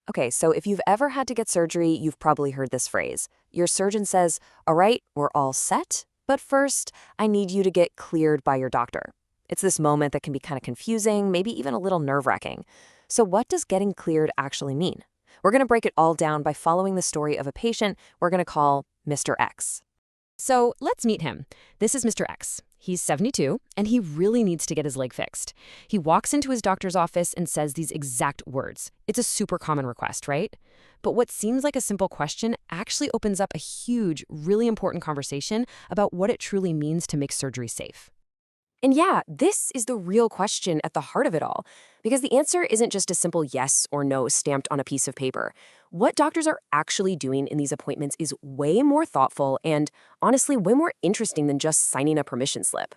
Okay, so if you've ever had to get surgery, you've probably heard this phrase. Your surgeon says, "All right, we're all set, but first, I need you to get cleared by your doctor." It's this moment that can be kind of confusing, maybe even a little nerve-wracking. So what does getting cleared actually mean? We're going to break it all down by following the story of a patient we're going to call Mr. X. So let's meet him. This is Mr. X. He's 72, and he really needs to get his leg fixed. He walks into his doctor's office and says these exact words. It's a super common request, right? But what seems like a simple question actually opens up a huge, really important conversation about what it truly means to make surgery safe. And yeah, this is the real question at the heart of it all, because the answer isn't just a simple yes or no stamped on a piece of paper. What doctors are actually doing in these appointments is way more thoughtful and, honestly, way more interesting than just signing a permission slip.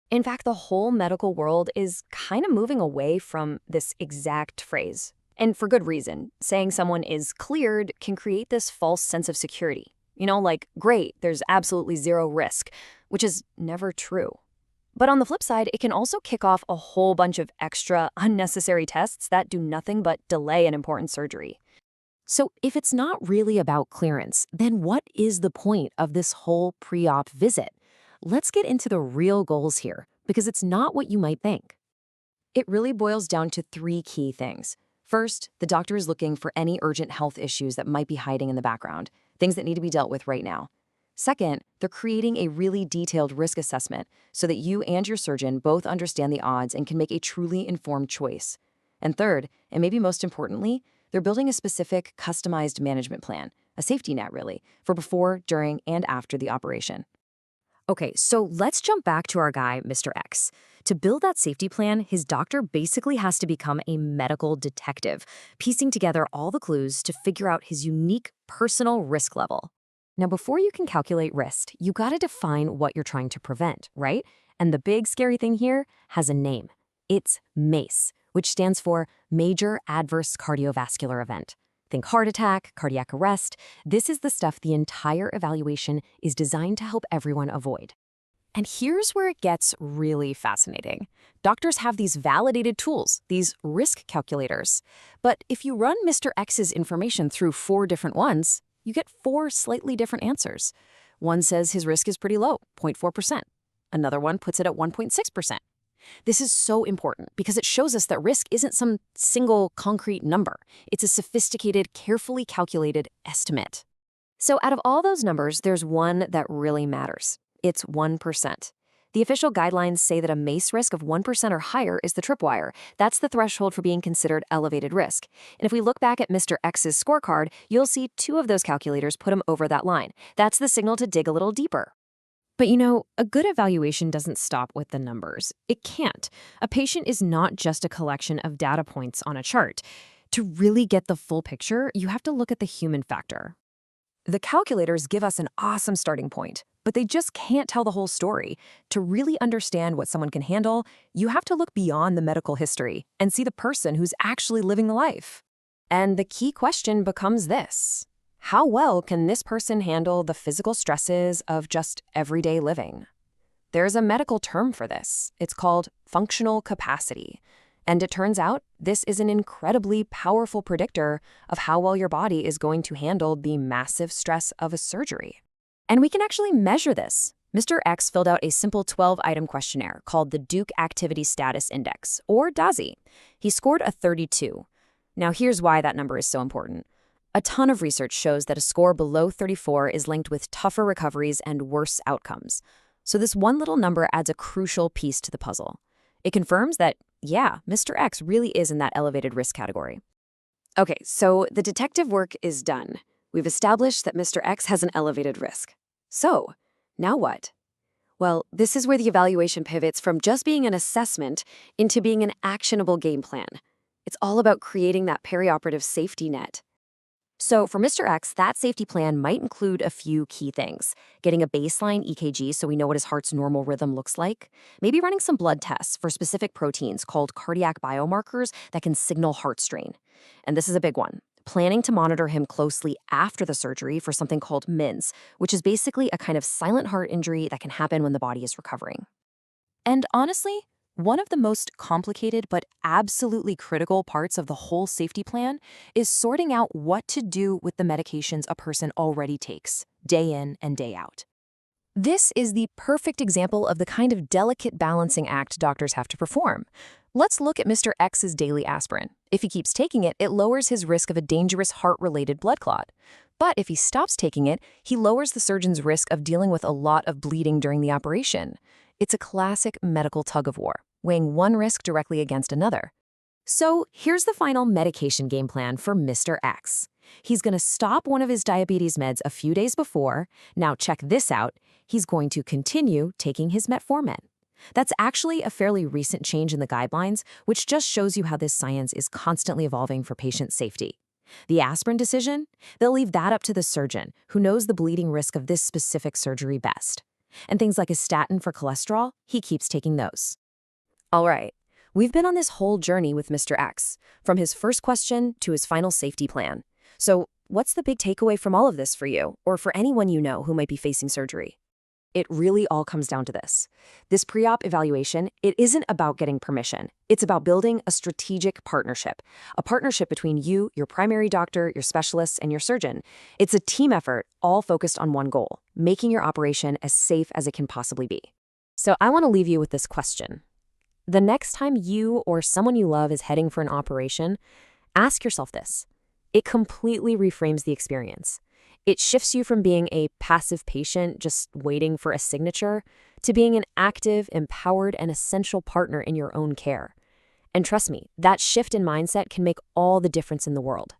In fact, the whole medical world is kind of moving away from this exact phrase. And for good reason. Saying someone is cleared can create this false sense of security. Like, great, there's absolutely zero risk, which is never true. But on the flip side, it can also kick off a whole bunch of extra, unnecessary tests that do nothing but delay an important surgery. So if it's not really about clearance, then what is the point of this whole pre-op visit? Let's get into the real goals here, because it's not what you might think. It really boils down to three key things. First, the doctor is looking for any urgent health issues that might be hiding in the background, things that need to be dealt with right now. Second, they're creating a really detailed risk assessment so that you and your surgeon both understand the odds and can make a truly informed choice. And third, and maybe most importantly, they're building a specific, customized management plan, a safety net really, for before, during, and after the operation. Okay, so let's jump back to our guy, Mr. X. To build that safety plan, his doctor basically has to become a medical detective, piecing together all the clues to figure out his unique personal risk level. Now, before you can calculate risk, you gotta define what you're trying to prevent, right? And the big scary thing here has a name. It's MACE, which stands for Major Adverse Cardiovascular Event. Think heart attack, cardiac arrest. This is the stuff the entire evaluation is designed to help everyone avoid. And here's where it gets really fascinating. Doctors have these validated tools, these risk calculators. But if you run Mr. X's information through 4 different ones, you get 4 slightly different answers. One says his risk is pretty low, 0.4%. Another one puts it at 1.6%. This is so important because it shows us that risk isn't some single concrete number. It's a sophisticated, carefully calculated estimate. So out of all those numbers, there's one that really matters. It's 1%. The official guidelines say that a MACE risk of 1% or higher is the tripwire. That's the threshold for being considered elevated risk. And if we look back at Mr. X's scorecard, you'll see 2 of those calculators put him over that line. That's the signal to dig a little deeper. But a good evaluation doesn't stop with the numbers. It can't. A patient is not just a collection of data points on a chart. To really get the full picture, you have to look at the human factor. The calculators give us an awesome starting point, but they just can't tell the whole story. To really understand what someone can handle, you have to look beyond the medical history and see the person who's actually living the life. And the key question becomes this: how well can this person handle the physical stresses of just everyday living? There's a medical term for this. It's called functional capacity. And it turns out this is an incredibly powerful predictor of how well your body is going to handle the massive stress of a surgery. And we can actually measure this. Mr. X filled out a simple 12-item questionnaire called the Duke Activity Status Index, or DASI. He scored a 32. Now here's why that number is so important. A ton of research shows that a score below 34 is linked with tougher recoveries and worse outcomes. So this one little number adds a crucial piece to the puzzle. It confirms that, yeah, Mr. X really is in that elevated risk category. Okay, so the detective work is done. We've established that Mr. X has an elevated risk. So, now what? Well, this is where the evaluation pivots from just being an assessment into being an actionable game plan. It's all about creating that perioperative safety net. So for Mr. X, that safety plan might include a few key things. Getting a baseline EKG so we know what his heart's normal rhythm looks like. Maybe running some blood tests for specific proteins called cardiac biomarkers that can signal heart strain. And this is a big one. Planning to monitor him closely after the surgery for something called MINS, which is basically a kind of silent heart injury that can happen when the body is recovering. And honestly, One of the most complicated but absolutely critical parts of the whole safety plan is sorting out what to do with the medications a person already takes, day in and day out. This is the perfect example of the kind of delicate balancing act doctors have to perform. Let's look at Mr. X's daily aspirin. If he keeps taking it, it lowers his risk of a dangerous heart-related blood clot. But if he stops taking it, he lowers the surgeon's risk of dealing with a lot of bleeding during the operation. It's a classic medical tug-of-war, weighing one risk directly against another. So here's the final medication game plan for Mr. X. He's going to stop one of his diabetes meds a few days before. Now check this out. He's going to continue taking his metformin. That's actually a fairly recent change in the guidelines, which just shows you how this science is constantly evolving for patient safety. The aspirin decision? They'll leave that up to the surgeon, who knows the bleeding risk of this specific surgery best. And things like a statin for cholesterol, he keeps taking those. All right. We've been on this whole journey with Mr. X, from his first question to his final safety plan. So, what's the big takeaway from all of this for you, or for anyone you know who might be facing surgery? It really all comes down to this. This pre-op evaluation, it isn't about getting permission. It's about building a strategic partnership. A partnership between you, your primary doctor, your specialists, and your surgeon. It's a team effort, all focused on one goal, making your operation as safe as it can possibly be. So I want to leave you with this question. The next time you or someone you love is heading for an operation, ask yourself this. It completely reframes the experience. It shifts you from being a passive patient just waiting for a signature to being an active, empowered, and essential partner in your own care. And trust me, that shift in mindset can make all the difference in the world.